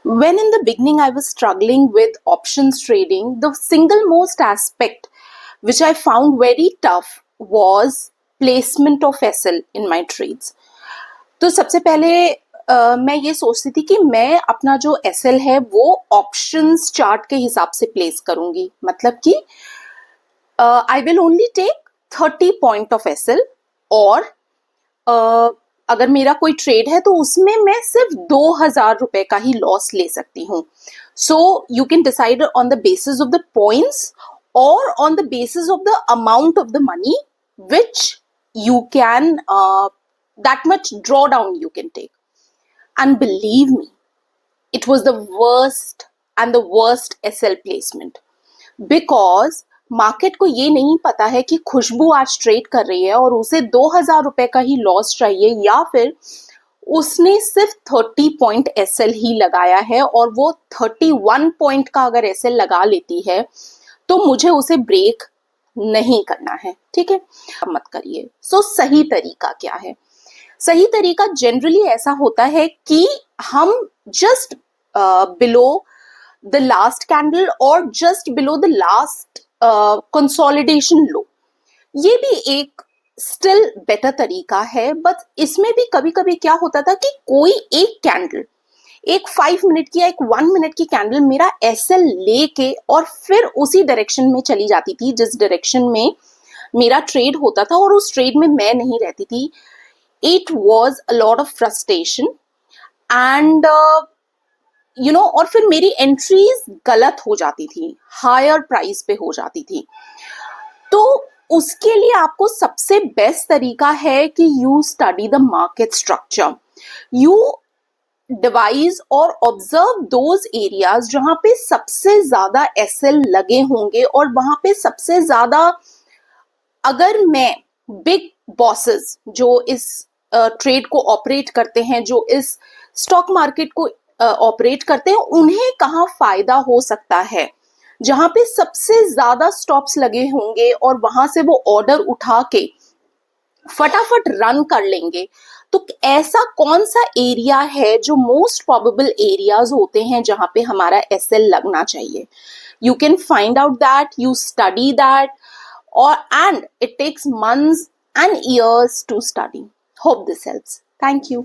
When in the beginning I was struggling with options trading, the single most aspect which I found very tough was placement of SL in my trades. तो सबसे पहले मैं ये सोचती थी कि मैं अपना जो एसएल है वो ऑप्शंस चार्ट के हिसाब से प्लेस करूंगी, मतलब कि I will only take 30 point of SL, और अगर मेरा कोई ट्रेड है तो उसमें मैं सिर्फ 2,000 रुपए का ही लॉस ले सकती हूँ. So you can decide on the basis of the points और on the basis of the amount of the money which you can that much drawdown you can take. And believe me, it was the worst and the worst SL placement, because market को ये नहीं पता है कि खुशबू आज trade कर रही है और उसे 2,000 रुपए का ही लॉस चाहिए, या फिर उसने सिर्फ 30 पॉइंट एसएल ही लगाया है और वो 31 पॉइंट का अगर एसएल लगा लेती है तो मुझे उसे ब्रेक नहीं करना है. ठीक है, मत करिए. सो सही तरीका क्या है? सही तरीका जनरली ऐसा होता है कि हम just below the last candle और just below the last consolidation low, ये भी एक स्टिल बेटर तरीका है. बट इसमें भी कभी कभी क्या होता था कि कोई एक कैंडल, एक 5 मिनट की या एक 1 मिनट की कैंडल मेरा एसएल लेके और फिर उसी डायरेक्शन में चली जाती थी जिस डायरेक्शन में मेरा ट्रेड होता था, और उस ट्रेड में मैं नहीं रहती थी. It was a lot of frustration and और फिर एंट्रीज गलत हो जाती थी, हायर प्राइस पे हो जाती थी. तो उसके लिए आपको सबसे बेस्ट तरीका है कि you study the market structure. You device और ऑब्जर्व दोज एरियाज जहां पे सबसे ज्यादा एसएल लगे होंगे, और वहां पे सबसे ज्यादा, अगर मैं बिग बॉसेस जो इस ट्रेड को ऑपरेट करते हैं, जो इस स्टॉक मार्केट को ऑपरेट करते हैं, उन्हें कहाँ फायदा हो सकता है, जहां पे सबसे ज्यादा स्टॉप्स लगे होंगे और वहां से वो ऑर्डर उठा के फटाफट रन कर लेंगे. तो ऐसा कौन सा एरिया है जो मोस्ट प्रोबेबल एरियाज होते हैं जहां पे हमारा एसएल लगना चाहिए? You can find out that, you study that, or and it takes months and years to study. Hope this helps. Thank you.